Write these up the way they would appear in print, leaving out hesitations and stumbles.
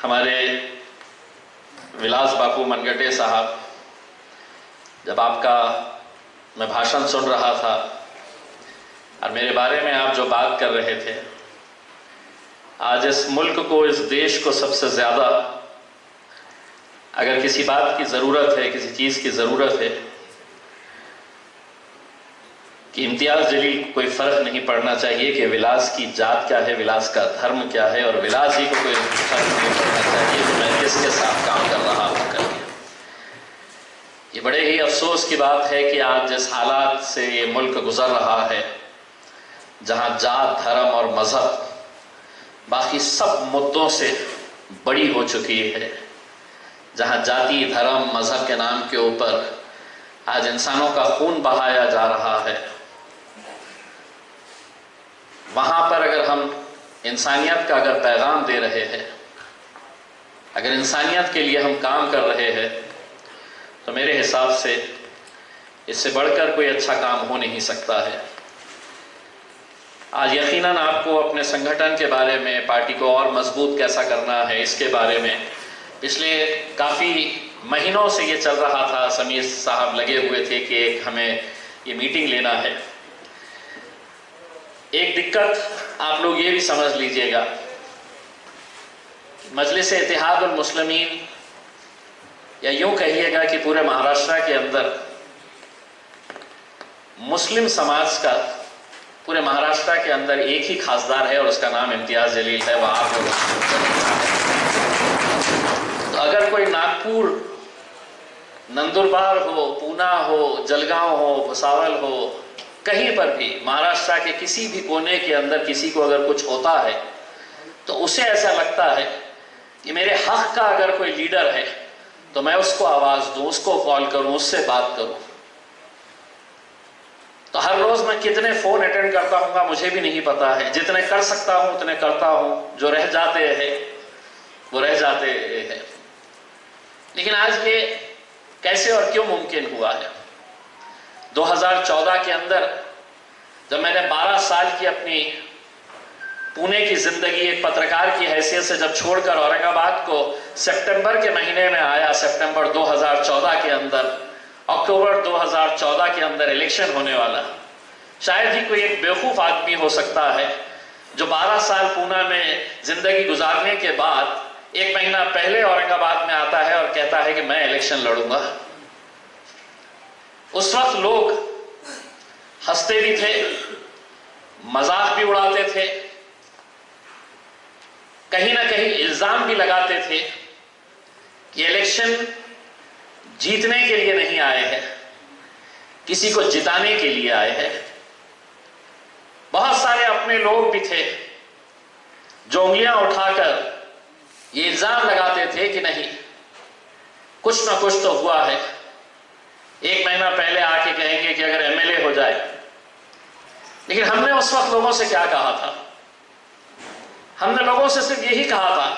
हमारे विलास बापू मनगटे साहब, जब आपका मैं भाषण सुन रहा था और मेरे बारे में आप जो बात कर रहे थे, आज इस मुल्क को, इस देश को सबसे ज़्यादा अगर किसी बात की ज़रूरत है, किसी चीज़ की ज़रूरत है कि इम्तियाज़ जलील को कोई फ़र्क नहीं पड़ना चाहिए कि विलास की जात क्या है, विलास का धर्म क्या है, और विलास ही को कोई फ़र्क नहीं पड़ना चाहिए कि मैं किसके साथ काम कर रहा हूँ करके। ये बड़े ही अफसोस की बात है कि आज जिस हालात से ये मुल्क गुजर रहा है, जहाँ जात, धर्म और मज़हब बाकी सब मुद्दों से बड़ी हो चुकी है, जहाँ जाति, धर्म, मज़हब के नाम के ऊपर आज इंसानों का खून बहाया जा रहा है, वहाँ पर अगर हम इंसानियत का अगर पैगाम दे रहे हैं, अगर इंसानियत के लिए हम काम कर रहे हैं, तो मेरे हिसाब से इससे बढ़कर कोई अच्छा काम हो नहीं सकता है। आज यकीनन आपको अपने संगठन के बारे में, पार्टी को और मजबूत कैसा करना है, इसके बारे में पिछले काफ़ी महीनों से ये चल रहा था। समीर साहब लगे हुए थे कि एक हमें ये मीटिंग लेना है। एक दिक्कत आप लोग ये भी समझ लीजिएगा, मजलिस इत्तेहादुल मुस्लिमीन, या यूं कहिएगा कि पूरे महाराष्ट्र के अंदर मुस्लिम समाज का, पूरे महाराष्ट्र के अंदर एक ही खासदार है और उसका नाम इम्तियाज़ जलील है। वह आप लोग, तो अगर कोई नागपुर, नंदुरबार हो, पूना हो, जलगांव हो, भुसावल हो, कहीं पर भी महाराष्ट्र के किसी भी कोने के अंदर किसी को अगर कुछ होता है तो उसे ऐसा लगता है कि मेरे हक का अगर कोई लीडर है तो मैं उसको आवाज़ दूं, उसको कॉल करूं, उससे बात करूं। तो हर रोज़ मैं कितने फ़ोन अटेंड करता हूँ मुझे भी नहीं पता है। जितने कर सकता हूँ उतने करता हूँ, जो रह जाते हैं वो रह जाते हैं। लेकिन आज ये कैसे और क्यों मुमकिन हुआ है? 2014 के अंदर जब मैंने 12 साल की अपनी पुणे की ज़िंदगी एक पत्रकार की हैसियत से जब छोड़कर औरंगाबाद को सितंबर के महीने में आया, सितंबर 2014 के अंदर, अक्टूबर 2014 के अंदर इलेक्शन होने वाला, शायद ही कोई एक बेवकूफ़ आदमी हो सकता है जो 12 साल पूना में ज़िंदगी गुजारने के बाद एक महीना पहले औरंगाबाद में आता है और कहता है कि मैं इलेक्शन लड़ूंगा। उस वक्त लोग हंसते भी थे, मजाक भी उड़ाते थे, कहीं ना कहीं इल्जाम भी लगाते थे कि इलेक्शन जीतने के लिए नहीं आए हैं, किसी को जिताने के लिए आए हैं। बहुत सारे अपने लोग भी थे जो उंगलियां उठाकर ये इल्जाम लगाते थे कि नहीं, कुछ ना कुछ तो हुआ है। एक महीना पहले आके कहेंगे कि अगर एमएलए हो जाए। लेकिन हमने उस वक्त लोगों से क्या कहा था? हमने लोगों से सिर्फ यही कहा था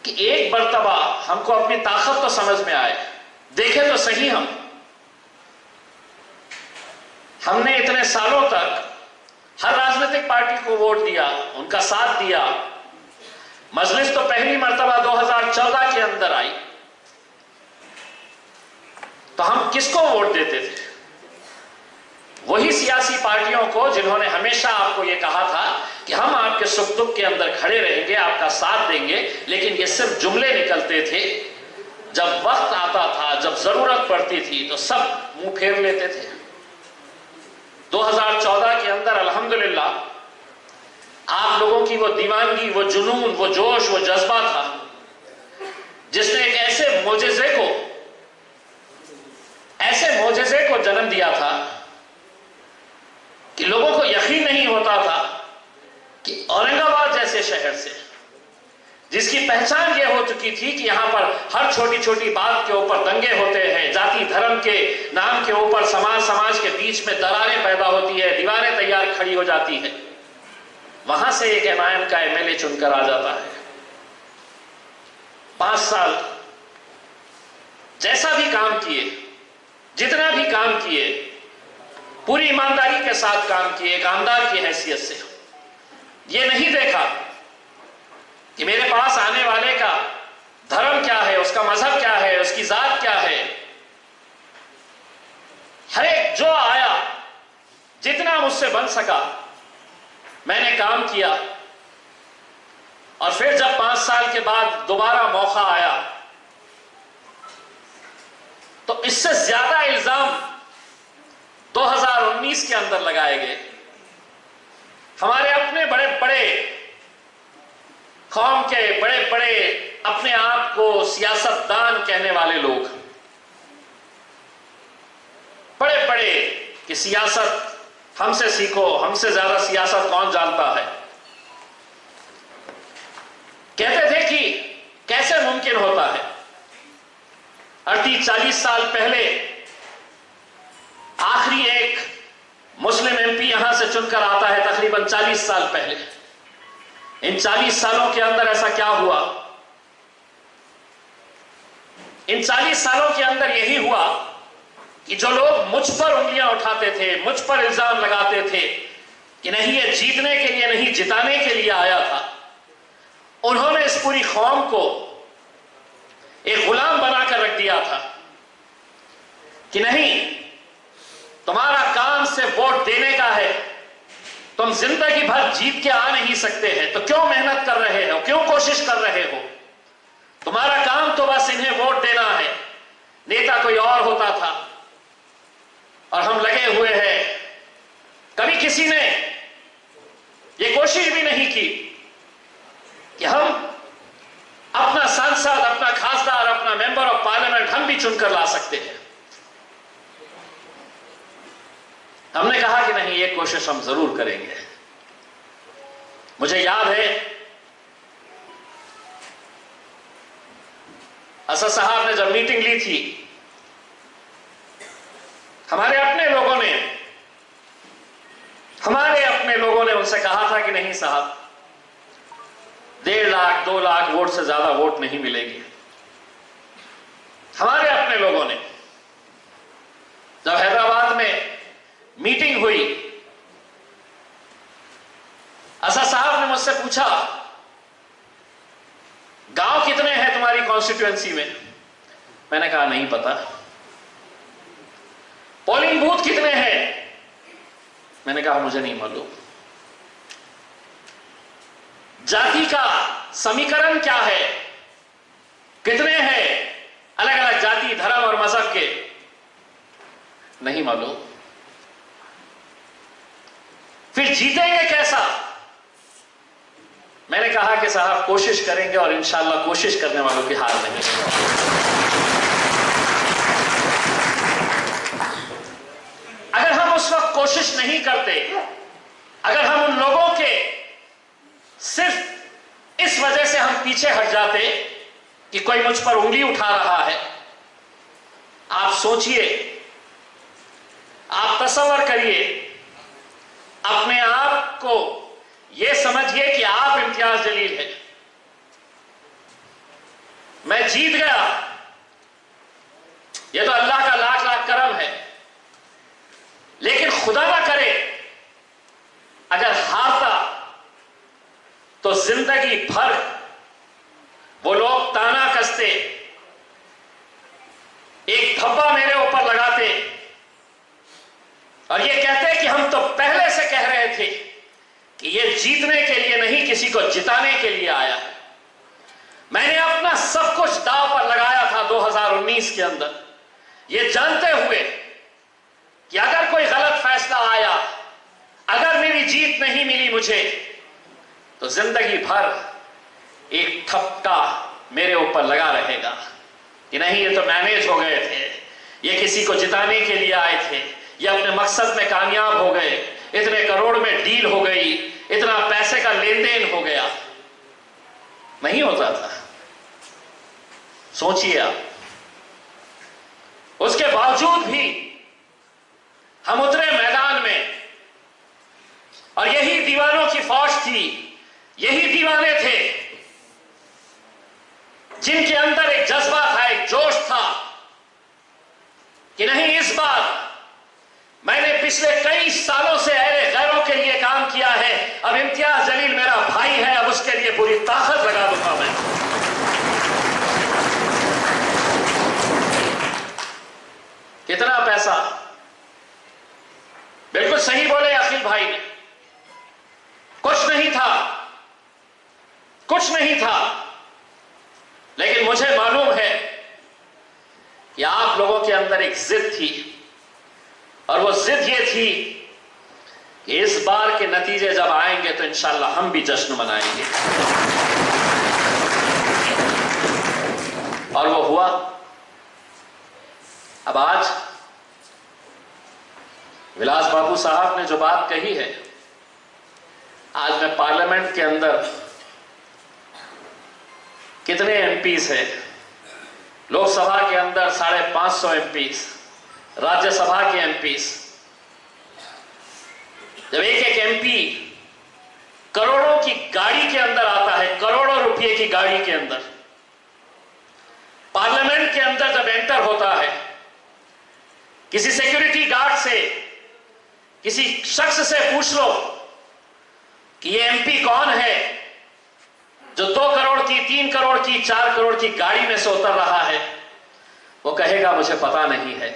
कि एक मर्तबा हमको अपनी ताकत तो समझ में आए, देखे तो सही। हमने इतने सालों तक हर राजनीतिक पार्टी को वोट दिया, उनका साथ दिया। मजलिस तो पहली मर्तबा 2014 के अंदर आई, तो हम किसको वोट देते थे? वही सियासी पार्टियों को जिन्होंने हमेशा आपको यह कहा था कि हम आपके सुख दुख के अंदर खड़े रहेंगे, आपका साथ देंगे। लेकिन ये सिर्फ जुमले निकलते थे। जब वक्त आता था, जब जरूरत पड़ती थी, तो सब मुंह फेर लेते थे। 2014 के अंदर अल्हम्दुलिल्लाह आप लोगों की वो दीवानगी, वो जुनून, वो जोश, वो जज्बा था जिसने एक ऐसे मोजेज़े को जन्म दिया था कि लोगों को यकीन नहीं होता था कि औरंगाबाद जैसे शहर से, जिसकी पहचान ये हो चुकी थी कि यहां पर हर छोटी छोटी बात के ऊपर दंगे होते हैं, जाति धर्म के नाम के ऊपर समाज के बीच में दरारें पैदा होती है, दीवारें तैयार खड़ी हो जाती है, वहां से एक एमआईएम का एमएलए चुनकर आ जाता है। 5 साल जैसा भी काम किए, जितना भी काम किए, पूरी ईमानदारी के साथ काम किए, एक आमदार की हैसियत से। ये नहीं देखा कि मेरे पास आने वाले का धर्म क्या है, उसका मजहब क्या है, उसकी जात क्या है। हर एक जो आया, जितना मुझसे बन सका मैंने काम किया। और फिर जब 5 साल के बाद दोबारा मौका आया तो इससे ज्यादा इल्जाम 2019 के अंदर लगाए गए। हमारे अपने बड़े बड़े कौम के बड़े बड़े अपने आप को सियासतदान कहने वाले लोग, बड़े बड़े कि सियासत हमसे सीखो, हमसे ज्यादा सियासत कौन जानता है, कहते थे कि कैसे मुमकिन होता है 38-40 साल पहले आखिरी एक मुस्लिम एमपी यहां से चुनकर आता है, तकरीबन 40 साल पहले। इन 40 सालों के अंदर ऐसा क्या हुआ? इन 40 सालों के अंदर यही हुआ कि जो लोग मुझ पर उंगलियां उठाते थे, मुझ पर इल्जाम लगाते थे कि नहीं ये जीतने के लिए नहीं जिताने के लिए आया था, उन्होंने इस पूरी कौम को एक गुलाम बनाकर रख दिया था कि नहीं तुम्हारा काम से वोट देने का है, तुम जिंदगी भर जीत के आ नहीं सकते हैं तो क्यों मेहनत कर रहे हो, क्यों कोशिश कर रहे हो, तुम्हारा काम तो बस इन्हें वोट देना है। नेता कोई और होता था और हम लगे हुए हैं। कभी किसी ने यह कोशिश भी नहीं की कि हम अपना सांसद, अपना खासदार, अपना मेंबर ऑफ पार्लियामेंट हम भी चुनकर ला सकते हैं। हमने कहा कि नहीं, ये कोशिश हम जरूर करेंगे। मुझे याद है असद साहब ने जब मीटिंग ली थी, हमारे अपने लोगों ने उनसे कहा था कि नहीं साहब, 1.5 लाख 2 लाख वोट से ज्यादा वोट नहीं मिलेगी। हमारे अपने लोगों ने जब हैदराबाद में मीटिंग हुई, असद साहब ने मुझसे पूछा गांव कितने हैं तुम्हारी कॉन्स्टिट्यूएंसी में? मैंने कहा नहीं पता। पोलिंग बूथ कितने हैं? मैंने कहा मुझे नहीं मालूम। जाति का समीकरण क्या है, कितने हैं अलग अलग जाति, धर्म और मजहब के? नहीं मालूम। फिर जीतेंगे कैसा? मैंने कहा कि साहब कोशिश करेंगे और इंशाअल्लाह कोशिश करने वालों की हार नहीं। अगर हम उस वक्त कोशिश नहीं करते, अगर हम उन लोगों के सिर्फ इस वजह से हम पीछे हट जाते कि कोई मुझ पर उंगली उठा रहा है, आप सोचिए, आप तसव्वुर करिए, अपने आप को यह समझिए कि आप इम्तियाज जलील हैं। मैं जीत गया, यह तो अल्लाह का लाख लाख करम है, लेकिन खुदा ना करे अगर हारता तो जिंदगी भर वो लोग ताना कसते, एक धब्बा मेरे ऊपर लगाते और ये कहते कि हम तो पहले से कह रहे थे कि ये जीतने के लिए नहीं, किसी को जिताने के लिए आया है। मैंने अपना सब कुछ दांव पर लगाया था 2019 के अंदर, ये जानते हुए कि अगर कोई गलत फैसला आया, अगर मेरी जीत नहीं मिली मुझे, तो जिंदगी भर एक ठपका मेरे ऊपर लगा रहेगा कि नहीं ये तो मैनेज हो गए थे, ये किसी को जिताने के लिए आए थे, ये अपने मकसद में कामयाब हो गए, इतने करोड़ में डील हो गई, इतना पैसे का लेन देन हो गया। नहीं होता था। सोचिए आप, उसके बावजूद भी हम उतरे मैदान में और यही दीवानों की फौज थी, यही दीवाने थे जिनके अंदर एक जज्बा था, एक जोश था कि नहीं इस बार मैंने पिछले कई सालों से अहले गैरों के लिए काम किया है, अब इम्तियाज जलील मेरा भाई है, अब उसके लिए पूरी ताकत लगा दो। कुछ नहीं था, लेकिन मुझे मालूम है कि आप लोगों के अंदर एक जिद थी, और वो जिद ये थी कि इस बार के नतीजे जब आएंगे तो इंशाल्लाह हम भी जश्न मनाएंगे। और वो हुआ। अब आज विलास बाबू साहब ने जो बात कही है, आज मैं पार्लियामेंट के अंदर कितने एमपीस है, लोकसभा के अंदर 550 एमपीस, राज्यसभा के एमपीस, जब एक एक एमपी करोड़ों की गाड़ी के अंदर आता है, करोड़ों रुपए की गाड़ी के अंदर, पार्लियामेंट के अंदर जब एंटर होता है, किसी सिक्योरिटी गार्ड से, किसी शख्स से पूछ लो कि ये एमपी कौन है जो 2 करोड़ की, 3 करोड़ की, 4 करोड़ की गाड़ी में से उतर रहा है, वो कहेगा मुझे पता नहीं है।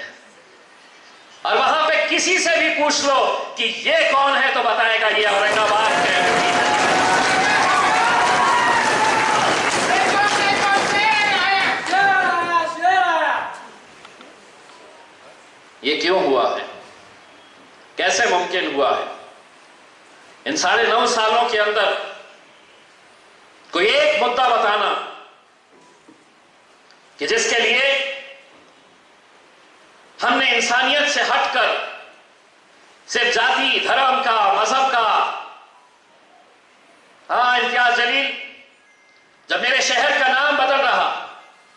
और वहां पे किसी से भी पूछ लो कि ये कौन है तो बताएगा ये औरंगाबाद के एमपी है। ये क्यों हुआ है, कैसे मुमकिन हुआ है? इन 9.5 सालों के अंदर कोई एक मुद्दा बताना कि जिसके लिए हमने इंसानियत से हटकर सिर्फ जाति, धर्म का, मजहब का। हाँ, इम्तियाज जलील, जब मेरे शहर का नाम बदल रहा,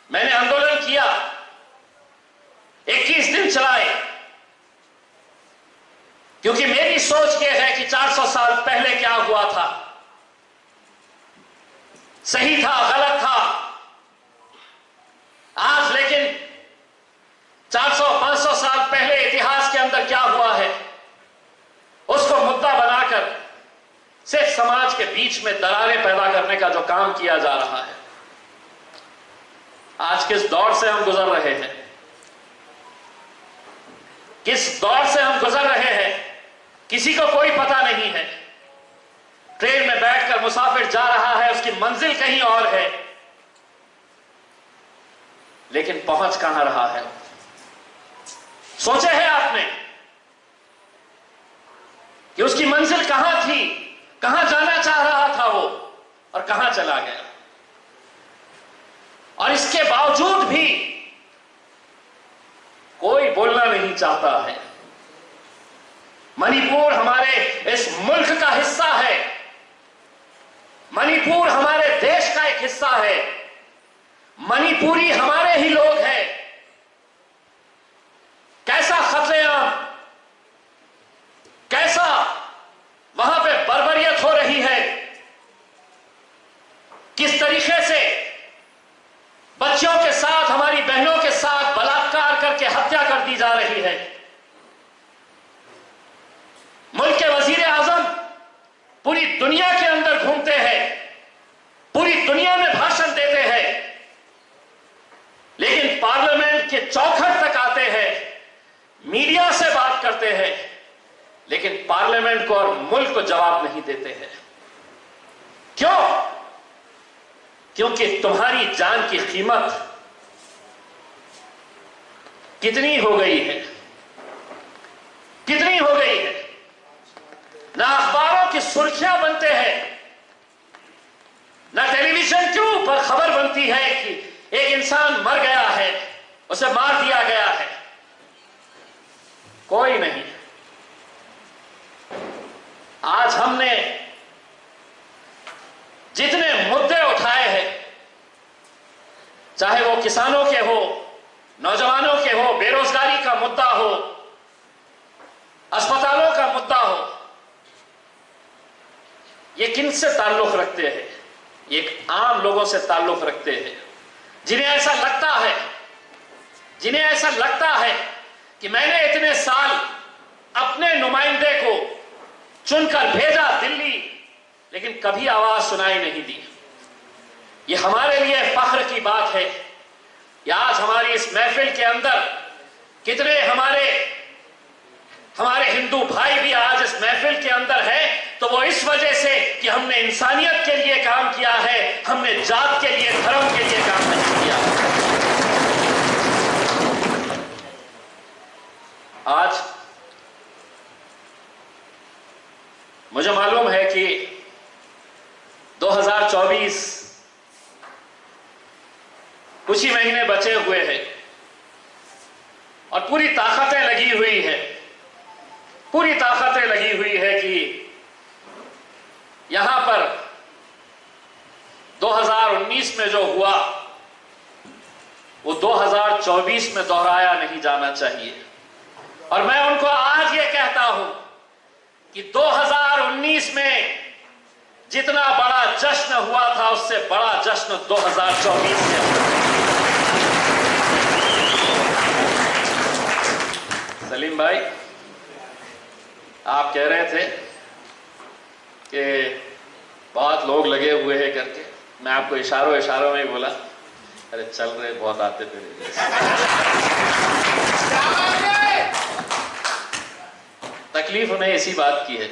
मैंने आंदोलन किया, 21 दिन चलाए, क्योंकि मेरी सोच यह है कि 400 साल पहले क्या हुआ था, सही था, गलत था। आज लेकिन 400-500 साल पहले इतिहास के अंदर क्या हुआ है, उसको मुद्दा बनाकर सिर्फ समाज के बीच में दरारें पैदा करने का जो काम किया जा रहा है। आज किस दौर से हम गुजर रहे हैं, किस दौर से हम गुजर रहे हैं, किसी को कोई पता नहीं है। ट्रेन में बैठकर मुसाफिर जा रहा है, उसकी मंजिल कहीं और है, लेकिन पहुंच कहां रहा है? सोचे है आपने कि उसकी मंजिल कहां थी, कहां जाना चाह रहा था वो, और कहां चला गया? और इसके बावजूद भी कोई बोलना नहीं चाहता है। मणिपुर हमारे इस मुल्क का हिस्सा है, मणिपुर हमारे देश का एक हिस्सा है, मणिपुरी हमारे ही लोग हैं। कैसा खतरेआम, कैसा वहां पे बर्बरियत हो रही है, किस तरीके से बच्चियों के साथ, हमारी बहनों के साथ बलात्कार करके हत्या कर दी जा रही है। मुल्क के वजीर आजम पूरी दुनिया के अंदर घूमते हैं, पूरी दुनिया में भाषण देते हैं, लेकिन पार्लियामेंट के चौखट तक आते हैं, मीडिया से बात करते हैं, लेकिन पार्लियामेंट को और मुल्क को जवाब नहीं देते हैं। क्यों? क्योंकि तुम्हारी जान की कीमत कितनी हो गई है, कितनी हो गई है। ना अखबारों की सुर्खियां बनते हैं, ना टेलीविजन के ऊपर खबर बनती है कि एक इंसान मर गया है, उसे मार दिया गया है। कोई नहीं। आज हमने जितने मुद्दे उठाए हैं, चाहे वो किसानों के हो, नौजवानों के हो, बेरोजगारी का मुद्दा हो, अस्पतालों का मुद्दा हो, ये किनसे ताल्लुक रखते हैं? ये आम लोगों से ताल्लुक रखते हैं, जिन्हें ऐसा लगता है कि मैंने इतने साल अपने नुमाइंदे को चुनकर भेजा दिल्ली, लेकिन कभी आवाज सुनाई नहीं दी। ये हमारे लिए फख्र की बात है। या आज हमारी इस महफिल के अंदर कितने हमारे हिंदू भाई भी आज इस महफिल के अंदर है, तो वो इस वजह से कि हमने इंसानियत के लिए काम किया है, हमने जात के लिए, धर्म के लिए काम नहीं किया। आज मुझे मालूम है कि 2024 कुछ ही महीने बचे हुए हैं और पूरी ताकतें लगी हुई है, पूरी ताकतें लगी हुई है कि यहां पर 2019 में जो हुआ वो 2024 में दोहराया नहीं जाना चाहिए। और मैं उनको आज ये कहता हूं कि 2019 में जितना बड़ा जश्न हुआ था उससे बड़ा जश्न 2024 में हुआ। सलीम भाई, आप कह रहे थे कि बहुत लोग लगे हुए हैं करके, मैं आपको इशारों इशारों में ही बोला, अरे चल रहे बहुत आते थे। तकलीफ उन्हें इसी बात की है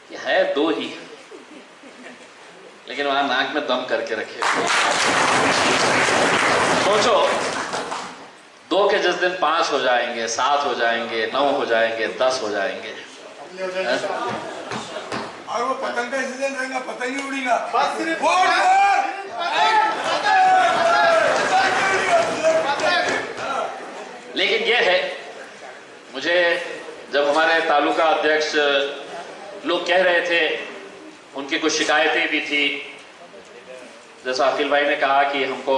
कि है दो ही, लेकिन वहां नाक में दम करके रखे। सोचो, दो के जिस दिन 5 हो जाएंगे, 7 हो जाएंगे, 9 हो जाएंगे, 10 हो जाएंगे, और वो पतंग का सीजन रहेगा, पतंग ही उड़ेगा। लेकिन ये है, मुझे जब हमारे तालुका अध्यक्ष लोग कह रहे थे, उनकी कुछ शिकायतें भी थी, जैसा अखिल भाई ने कहा कि हमको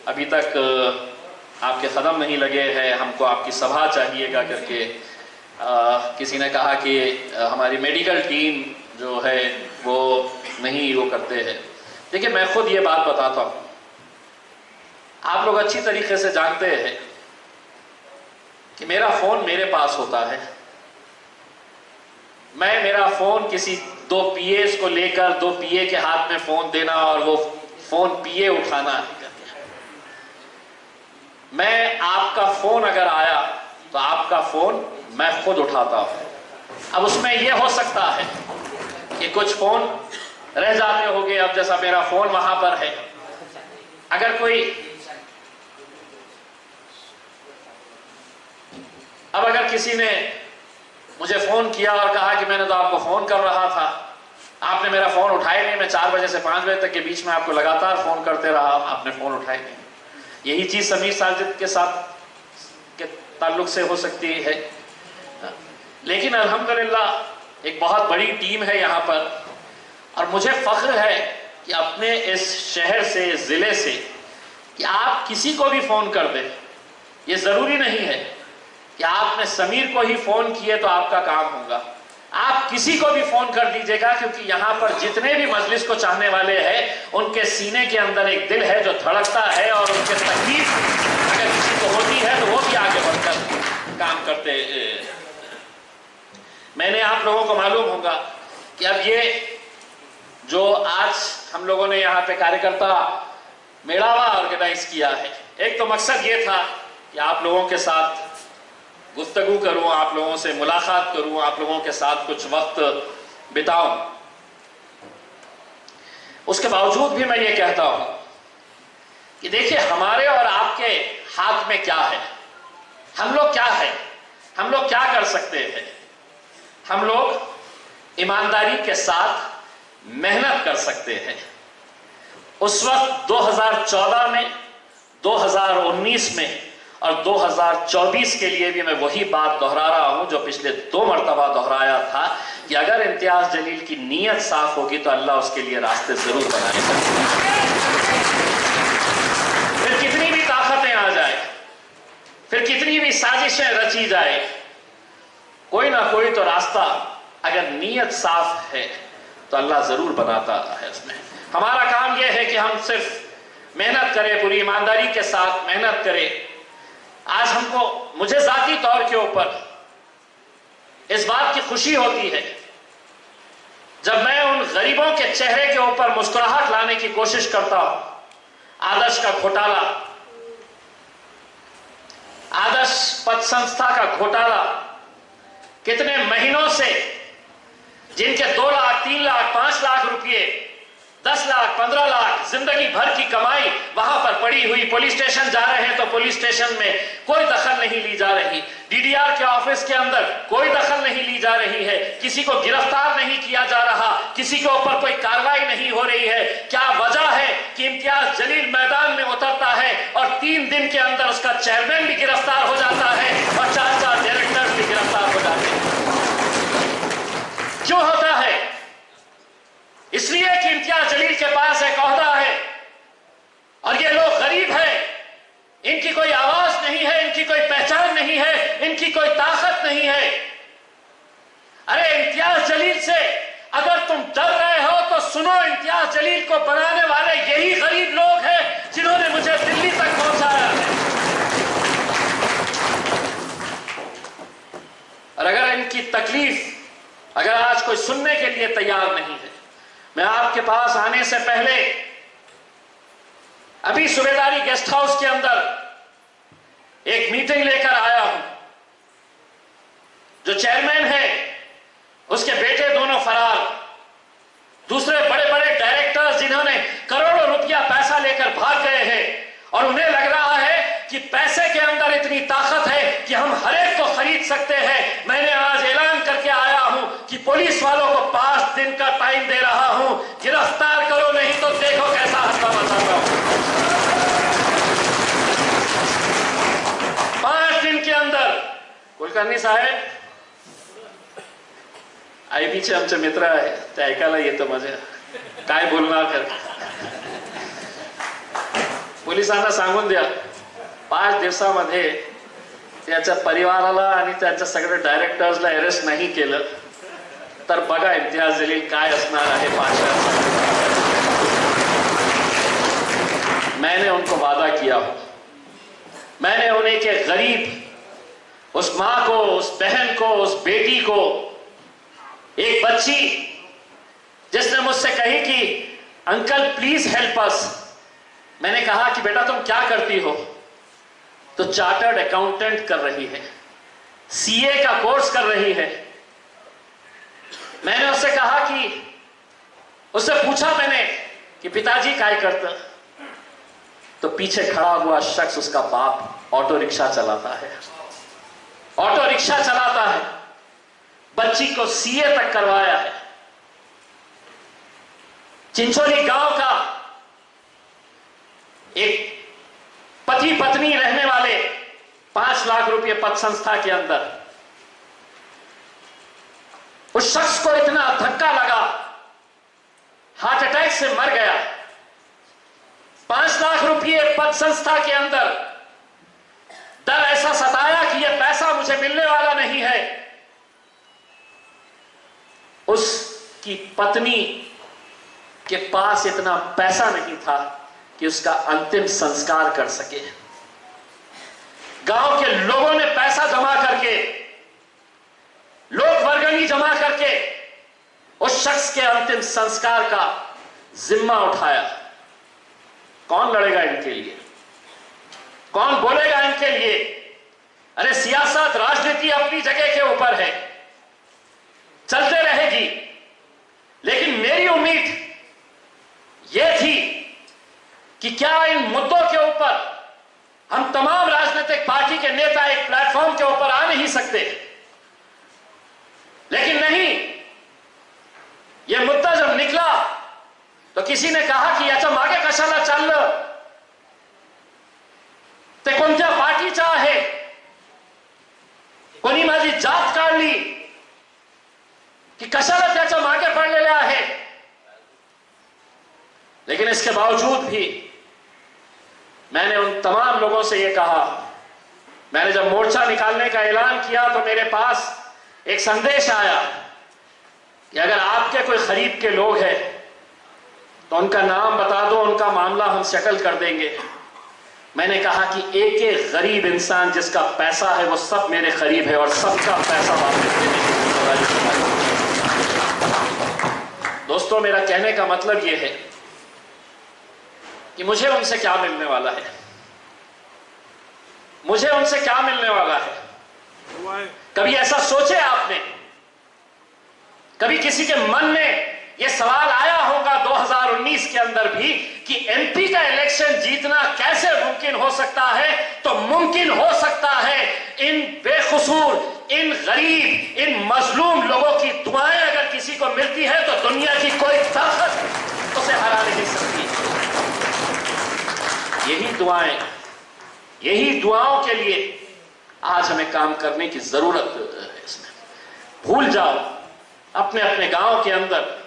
अभी तक आपके कदम नहीं लगे हैं, हमको आपकी सभा चाहिएगा करके। किसी ने कहा कि हमारी मेडिकल टीम जो है वो नहीं वो करते हैं। देखिए, मैं खुद ये बात बताता हूँ, आप लोग अच्छी तरीके से जानते हैं कि मेरा फोन मेरे पास होता है, मैं मेरा फोन किसी 2 पीएस को लेकर 2 पीए के हाथ में फोन देना और वो फोन पीए उठाना है करके। मैं आपका फोन अगर आया तो आपका फोन मैं खुद उठाता हूं। अब उसमें यह हो सकता है कि कुछ फोन रह जाते होंगे, अब जैसा मेरा फोन वहां पर है, अगर कोई किसी ने मुझे फोन किया और कहा कि मैंने तो आपको फोन कर रहा था, आपने मेरा फोन उठाया नहीं, मैं 4 बजे से 5 बजे तक के बीच में आपको लगातार फोन करते रहा, आपने फोन उठाया नहीं। यही चीज समीर साजिद के साथ के ताल्लुक से हो सकती है। लेकिन अल्हम्दुलिल्लाह एक बहुत बड़ी टीम है यहाँ पर, और मुझे फख्र है कि अपने इस शहर से, इस जिले से, कि आप किसी को भी फोन कर दें। ये जरूरी नहीं है कि आपने समीर को ही फोन किए तो आपका काम होगा, आप किसी को भी फोन कर दीजिएगा, क्योंकि यहाँ पर जितने भी मजलिस को चाहने वाले हैं उनके सीने के अंदर एक दिल है जो धड़कता है, और उनके तकलीफ अगर किसी को होती है तो वो भी आगे बढ़कर काम करते। मैंने आप लोगों को मालूम होगा कि अब ये जो आज हम लोगों ने यहाँ पे कार्यकर्ता मेड़ावा ऑर्गेनाइज किया है, एक तो मकसद ये था कि आप लोगों के साथ गुफ्तगू करूं, आप लोगों से मुलाकात करूं, आप लोगों के साथ कुछ वक्त बिताऊं। उसके बावजूद भी मैं ये कहता हूं कि देखिए, हमारे और आपके हाथ में क्या है, हम लोग क्या है, हम लोग क्या कर सकते हैं। हम लोग ईमानदारी के साथ मेहनत कर सकते हैं। उस वक्त 2014 में, 2019 में और 2024 के लिए भी मैं वही बात दोहरा रहा हूं जो पिछले 2 मरतबा दोहराया था कि अगर इम्तियाज जलील की नीयत साफ होगी तो अल्लाह उसके लिए रास्ते जरूर बनाएगा। फिर कितनी भी ताकतें आ जाए, फिर कितनी भी साजिशें रची जाए, कोई ना कोई तो रास्ता अगर नीयत साफ है तो अल्लाह जरूर बनाता है उसमें। हमारा काम यह है कि हम सिर्फ मेहनत करें, पूरी ईमानदारी के साथ मेहनत करें। आज हमको, मुझे जाती तौर के ऊपर इस बात की खुशी होती है जब मैं उन गरीबों के चेहरे के ऊपर मुस्कुराहट लाने की कोशिश करता हूं। आदर्श का घोटाला, आदर्श पथ संस्था का घोटाला, कितने महीनों से जिनके 2 लाख, 3 लाख, 5 लाख रुपए, 10 लाख लाख 15 लाख जिंदगी भर की कमाई वहां पर पड़ी हुई, पुलिस स्टेशन जा रहे हैं तो पुलिस स्टेशन में कोई दखल नहीं ली जा रही, डीडीआर के ऑफिस के अंदर कोई दखल नहीं ली जा रही है, किसी को गिरफ्तार नहीं किया जा रहा, किसी के ऊपर कोई कार्रवाई नहीं हो रही है। क्या वजह है कि इम्तियाज जलील मैदान में उतरता है और 3 दिन के अंदर उसका चेयरमैन भी गिरफ्तार हो जाता है और 4 डायरेक्टर भी गिरफ्तार हो जाते हैं? क्यों होता है? इसलिए कि इम्तियाज जलील के पास एक ओहदा है और ये लोग गरीब है, इनकी कोई आवाज नहीं है, इनकी कोई पहचान नहीं है, इनकी कोई ताकत नहीं है। अरे इम्तियाज जलील से अगर तुम डर रहे हो तो सुनो, इम्तियाज जलील को बनाने वाले यही गरीब लोग हैं जिन्होंने मुझे दिल्ली तक पहुंचाया है। और अगर इनकी तकलीफ अगर आज कोई सुनने के लिए तैयार नहीं है, मैं आपके पास आने से पहले अभी सूबेदारी गेस्ट हाउस के अंदर एक मीटिंग लेकर आया हूं। जो चेयरमैन है उसके बेटे दोनों फरार, दूसरे बड़े बड़े डायरेक्टर्स जिन्होंने करोड़ों रुपया पैसा लेकर भाग गए हैं और उन्हें लग रहा है कि पैसे के अंदर इतनी ताकत है कि हम हर एक को खरीद सकते हैं। मैंने आज ऐलान करके आया हूं कि पुलिस वालों को 5 दिन का टाइम दे रहा हूं, गिरफ्तार करो नहीं तो देखो कैसा हत्या मचाता हूं। 5 दिन के अंदर कुलकर्णी साहेब आईबीचे आमचे मित्र आहे, ते ऐकायला येतं मजा, काय बोलणार कर. पोलिसांना सांगून द्या 5 दिवसामध्ये त्याच्या परिवाराला आणि त्याच्या सगळ्या डायरेक्टर्सला अरेस्ट नाही केलं तर बघा इम्तियाज जलील काय असणार आहे 5 वर्षात. मैंने उनको वादा किया, मैंने उन्हें के गरीब उस मां को, उस बहन को, उस बेटी को, एक बच्ची जिसने मुझसे कही कि अंकल प्लीज हेल्प अस, मैंने कहा कि बेटा तुम क्या करती हो? तो चार्टर्ड अकाउंटेंट कर रही है, सीए का कोर्स कर रही है। मैंने उससे कहा कि उससे पूछा मैंने कि पिताजी काय करते? तो पीछे खड़ा हुआ शख्स उसका बाप ऑटो रिक्शा चलाता है, ऑटो रिक्शा चलाता है, बच्ची को सीए तक करवाया है। चिंचोली गांव का एक पति पत्नी रहने वाले 5 लाख रुपए पद संस्था के अंदर, उस शख्स को इतना धक्का लगा, हार्ट अटैक से मर गया। 5 लाख रुपए पद संस्था के अंदर डर ऐसा सताया कि यह पैसा मुझे मिलने वाला नहीं है। उसकी पत्नी के पास इतना पैसा नहीं था कि उसका अंतिम संस्कार कर सके। गांव के लोगों ने पैसा जमा करके, लोक वर्गनी जमा करके उस शख्स के अंतिम संस्कार का जिम्मा उठाया। कौन लड़ेगा इनके लिए? कौन बोलेगा इनके लिए? अरे सियासत, राजनीति अपनी जगह के ऊपर है, चलते रहेगी, लेकिन मेरी उम्मीद यह थी कि क्या इन मुद्दों के ऊपर हम तमाम राजनीतिक पार्टी के नेता एक प्लेटफॉर्म के ऊपर आ नहीं सकते, लेकिन नहीं। यह मुद्दा जब निकला तो किसी ने कहा की याच्या मागे कशाला चाललं, ते कोणत्या पार्टीचा आहे, कोणी माझी जात काढली कि कशाला त्याच्या मागे पडलेले आहे। लेकिन इसके बावजूद भी मैंने उन तमाम लोगों से यह कहा, मैंने जब मोर्चा निकालने का ऐलान किया तो मेरे पास एक संदेश आया कि अगर आपके कोई करीब के लोग हैं तो उनका नाम बता दो, उनका मामला हम सेटल कर देंगे। मैंने कहा कि एक एक गरीब इंसान जिसका पैसा है वो सब मेरे करीब है और सबका पैसा वापस देने की जिम्मेदारी है। दोस्तों, मेरा कहने का मतलब यह है कि मुझे उनसे क्या मिलने वाला है, मुझे उनसे क्या मिलने वाला है। कभी ऐसा सोचे आपने? कभी किसी के मन में ये सवाल आया होगा 2019 के अंदर भी कि एमपी का इलेक्शन जीतना कैसे मुमकिन हो सकता है, तो मुमकिन हो सकता है इन बेकसूर, इन गरीब, इन मजलूम लोगों की दुआएं अगर किसी को मिलती है तो दुनिया की कोई ताकत उसे हरा नहीं सकती। यही दुआओं के लिए आज हमें काम करने की जरूरत है। इसमें भूल जाओ अपने अपने गांव के अंदर।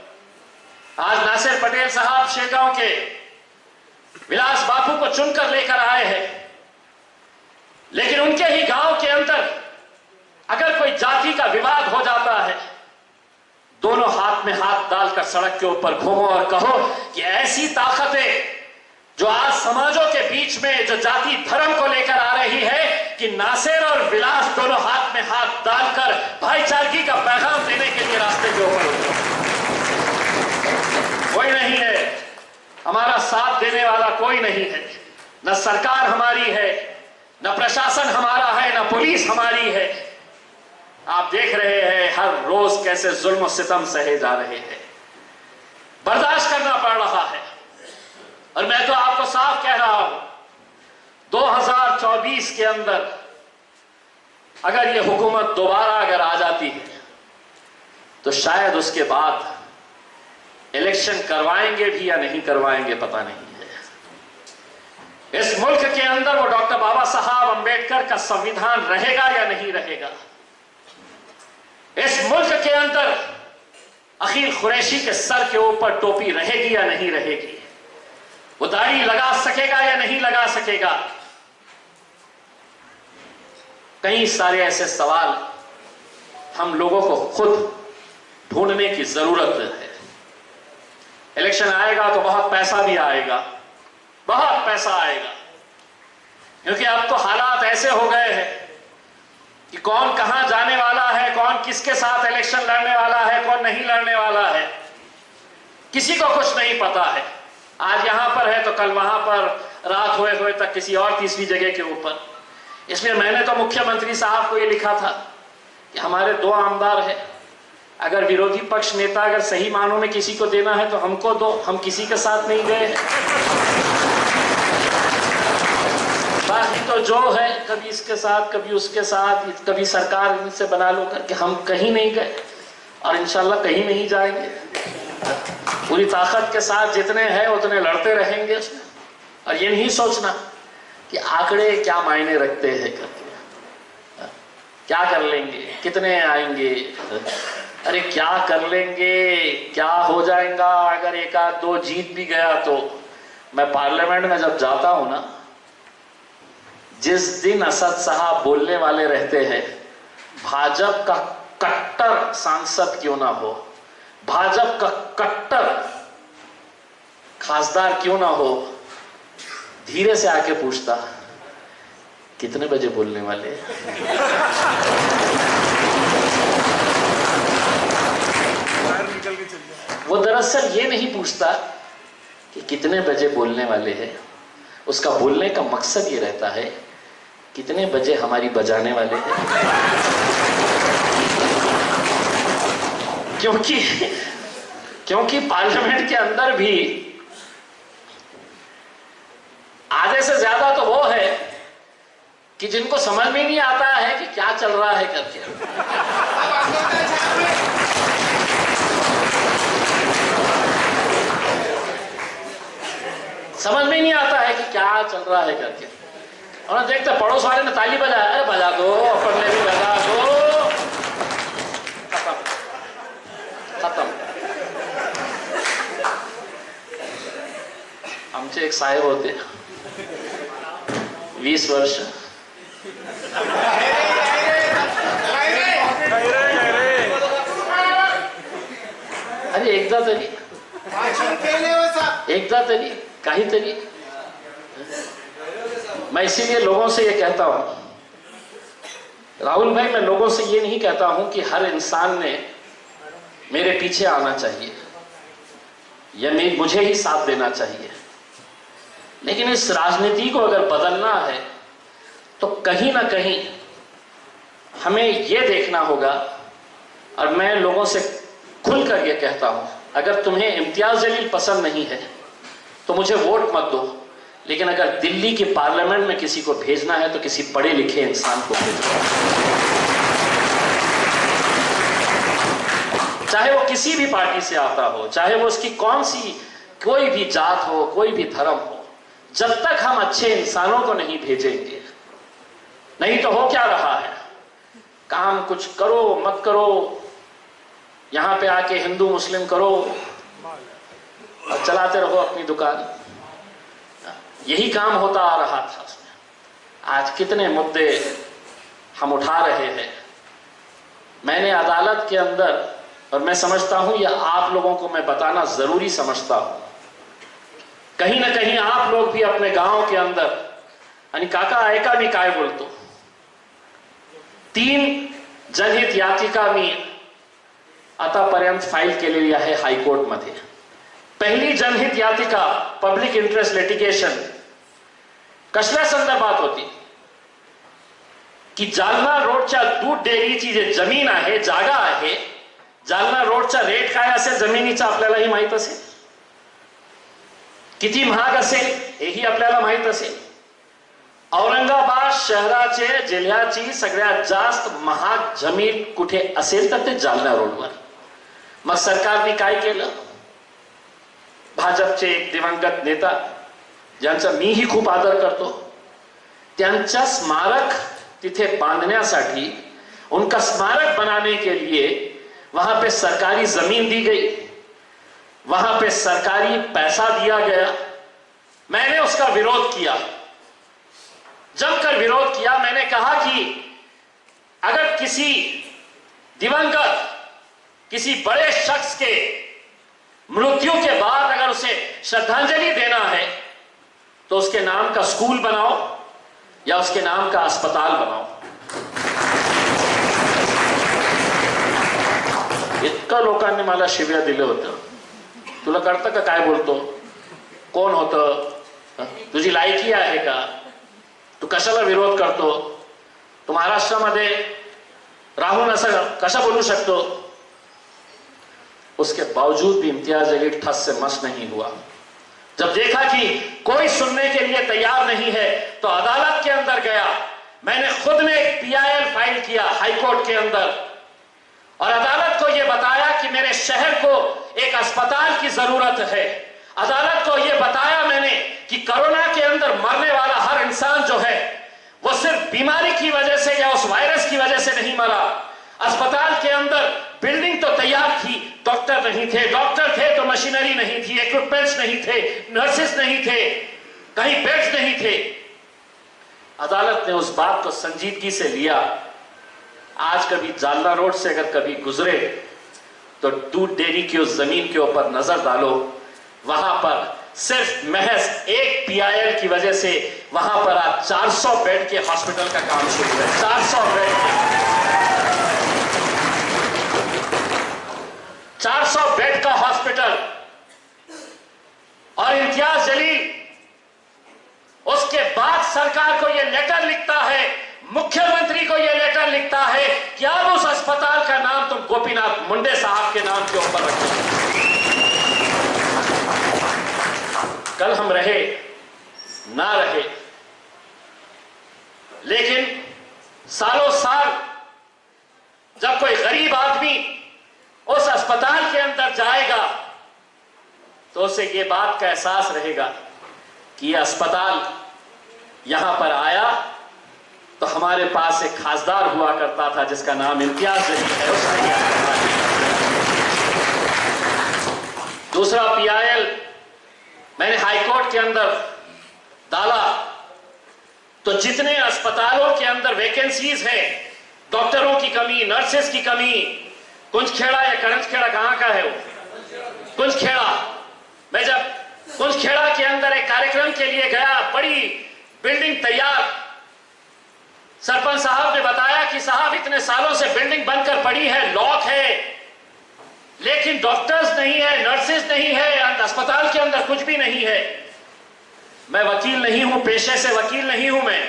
आज नासिर पटेल साहब शेरगांव के विलास बापू को चुनकर लेकर आए हैं, लेकिन उनके ही गांव के अंदर अगर कोई जाति का विवाद हो जाता है, दोनों हाथ में हाथ डालकर सड़क के ऊपर घूमो और कहो कि ऐसी ताकतें जो आज समाजों के बीच में जो जाति धर्म को लेकर आ रही है कि नासिर और विलास दोनों हाथ में हाथ डालकर भाईचारगी का पैगाम देने के लिए रास्ते के ऊपर उतरे। कोई नहीं है, हमारा साथ देने वाला कोई नहीं है। न सरकार हमारी है, न प्रशासन हमारा है, न पुलिस हमारी है। आप देख रहे हैं हर रोज कैसे जुल्म सितम सहे जा रहे हैं, बर्दाश्त करना पड़ रहा है। और मैं तो आपको साफ कह रहा हूं, 2024 के अंदर अगर ये हुकूमत दोबारा अगर आ जाती है तो शायद उसके बाद इलेक्शन करवाएंगे भी या नहीं करवाएंगे पता नहीं है। इस मुल्क के अंदर वो डॉक्टर बाबा साहब अंबेडकर का संविधान रहेगा या नहीं रहेगा। इस मुल्क के अंदर अखिल कुरैशी के सर के ऊपर टोपी रहेगी या नहीं रहेगी। वो दाढ़ी लगा सकेगा या नहीं लगा सकेगा। कई सारे ऐसे सवाल हम लोगों को खुद ढूंढने की जरूरत है। इलेक्शन आएगा तो बहुत पैसा भी आएगा, बहुत पैसा आएगा, क्योंकि अब तो हालात ऐसे हो गए हैं कि कौन कहां जाने वाला है, कौन किसके साथ इलेक्शन लड़ने वाला है, कौन नहीं लड़ने वाला है, किसी को कुछ नहीं पता है। आज यहां पर है तो कल वहां पर, रात हुए हुए तक किसी और तीसरी जगह के ऊपर। इसलिए मैंने तो मुख्यमंत्री साहब को यह लिखा था कि हमारे 2 आमदार है, अगर विरोधी पक्ष नेता अगर सही मानों में किसी को देना है तो हमको दो, हम किसी के साथ नहीं गए। बाकी तो जो है कभी इसके साथ कभी उसके साथ, कभी सरकार इनसे बना लो करके, हम कहीं नहीं गए और इंशाल्लाह कहीं नहीं जाएंगे। पूरी ताकत के साथ जितने हैं उतने लड़ते रहेंगे उसमें। और ये नहीं सोचना कि आंकड़े क्या मायने रखते हैं करके, क्या कर लेंगे, कितने आएंगे, अरे क्या कर लेंगे, क्या हो जाएगा अगर 1-2 जीत भी गया तो। मैं पार्लियामेंट में जब जाता हूं ना, जिस दिन असद साहब बोलने वाले रहते हैं, भाजपा का कट्टर सांसद क्यों ना हो, भाजपा का कट्टर खासदार क्यों ना हो, धीरे से आके पूछता कितने बजे बोलने वाले। वो दरअसल ये नहीं पूछता कि कितने बजे बोलने वाले हैं, उसका बोलने का मकसद ये रहता है कितने बजे हमारी बजाने वाले हैं। क्योंकि पार्लियामेंट के अंदर भी आधे से ज्यादा तो वो है कि जिनको समझ में नहीं आता है कि क्या चल रहा है करके। समझ में नहीं आता है कि क्या चल रहा है करके। और देखते पड़ोस वाले ने ताली बजाया, अरे बजा दो, अपन ने भी बजा दो, खत्म। आमचे एक साहेब होते 20 वर्ष, अरे एकदा तरी काहीतरी। मैं इसीलिए लोगों से ये कहता हूं, राहुल भाई, मैं लोगों से ये नहीं कहता हूं कि हर इंसान ने मेरे पीछे आना चाहिए या मुझे ही साथ देना चाहिए, लेकिन इस राजनीति को अगर बदलना है तो कहीं ना कहीं हमें यह देखना होगा, और मैं लोगों से खुलकर यह कहता हूं अगर तुम्हें इम्तियाज जलील पसंद नहीं है तो मुझे वोट मत दो, लेकिन अगर दिल्ली के पार्लियामेंट में किसी को भेजना है तो किसी पढ़े लिखे इंसान को भेजो, चाहे वो किसी भी पार्टी से आता हो, चाहे वो उसकी कोई भी जात हो, कोई भी धर्म हो। जब तक हम अच्छे इंसानों को नहीं भेजेंगे, नहीं तो हो क्या रहा है, काम कुछ करो मत करो, यहां पे आके हिंदू मुस्लिम करो और चलाते रहो अपनी दुकान। यही काम होता आ रहा था उसमें। आज कितने मुद्दे हम उठा रहे हैं। मैंने अदालत के अंदर, और मैं समझता हूं यह आप लोगों को मैं बताना जरूरी समझता हूं, कहीं ना कहीं आप लोग भी अपने गांव के अंदर, आणि काका ऐका मी काय बोलतो, 3 जनहित याचिका मी आतापर्यंत फाईल केलेली आहे हायकोर्टमध्ये। पहिली जनहित याचिका पब्लिक इंटरेस्ट लिटिगेशन कसल्या संदर्भात होती की जालना रोडच्या दूध डेअरीची जी जमीन आहे, जागा आहे, जालना रोडचा रेट काय असेल जमिनीचा आपल्यालाही माहित असेल, किती महाग असेल हेही आपल्याला माहित असेल। औरंगाबाद शहराचे जिल्ह्याची सगळ्यात जास्त महाग जमीन कुठे असेल तर ते जालना रोडवर। मग सरकारने काय केलं, भाजपचे एक दिवंगत नेता ज्यांचा मीही खूप आदर करतो, त्यांचा स्मारक तिथे बांधण्यासाठी, उनका स्मारक बनाने के लिए वहां पे सरकारी जमीन दी गई, वहां पे सरकारी पैसा दिया गया। मैंने उसका विरोध किया, जमकर विरोध किया। मैंने कहा कि अगर किसी दिवंगत, किसी बड़े शख्स के मृत्यु के बाद अगर उसे श्रद्धांजलि देना है तो उसके नाम का स्कूल बनाओ या उसके नाम का अस्पताल बनाओ। इतका लोकांनी मला शिव्या दिलं होतं, तुला कळतं का काय बोलतो, कोण होतं, तुझी लायकी आहे का, तू कशाला विरोध करतो, तू महाराष्ट्रामध्ये राहून असं कसं बोलू शकतो। उसके बावजूद भी इम्तियाज जलील ठस से मस नहीं हुआ। जब देखा कि कोई सुनने के लिए तैयार नहीं है तो अदालत के अंदर गया। मैंने खुद ने एक PIL फाइल किया हाईकोर्ट के अंदर और अदालत को यह बताया कि मेरे शहर को एक अस्पताल की जरूरत है। अदालत को यह बताया मैंने कि कोरोना के अंदर मरने वाला हर इंसान जो है वो सिर्फ बीमारी की वजह से या उस वायरस की वजह से नहीं मरा। अस्पताल के अंदर बिल्डिंग तो तैयार थी, डॉक्टर नहीं थे, डॉक्टर थे तो मशीनरी नहीं थी, इक्विपमेंट्स नहीं थे, नर्सेस नहीं थे, कहीं बेड्स नहीं थे। अदालत ने उस बात को संजीदगी से लिया। आज कभी जालना रोड से अगर कभी गुजरे तो दूध डेयरी की उस जमीन के ऊपर नजर डालो, वहां पर सिर्फ महज एक PIL की वजह से वहां पर आज 400 बेड के हॉस्पिटल का काम शुरू है। 400 बेड का हॉस्पिटल। और इम्तियाज जलील उसके बाद सरकार को यह लेटर लिखता है, मुख्यमंत्री को यह लेटर लिखता है कि अब उस अस्पताल का नाम तुम गोपीनाथ मुंडे साहब के नाम के ऊपर रखो। कल हम रहे ना रहे, लेकिन सालों साल जब कोई गरीब आदमी उस अस्पताल के अंदर जाएगा तो उसे ये बात का एहसास रहेगा कि यह अस्पताल यहां पर आया तो हमारे पास एक खासदार हुआ करता था जिसका नाम इम्तियाज जलील है, उसने यह अस्पताल दिया। दूसरा PIL मैंने हाईकोर्ट के अंदर डाला तो जितने अस्पतालों के अंदर वैकेंसीज है, डॉक्टरों की कमी, नर्सेस की कमी, कुंजखेड़ा या करंजखेड़ा कहां का है वो, कुंजखेड़ा। मैं जब कुंजखेड़ा के अंदर एक कार्यक्रम के लिए गया, बड़ी बिल्डिंग तैयार, सरपंच साहब ने बताया कि साहब इतने सालों से बिल्डिंग बनकर पड़ी है, लॉक है, लेकिन डॉक्टर्स नहीं है, नर्सेस नहीं है, अस्पताल के अंदर कुछ भी नहीं है। मैं वकील नहीं हूं, पेशे से वकील नहीं हूं मैं,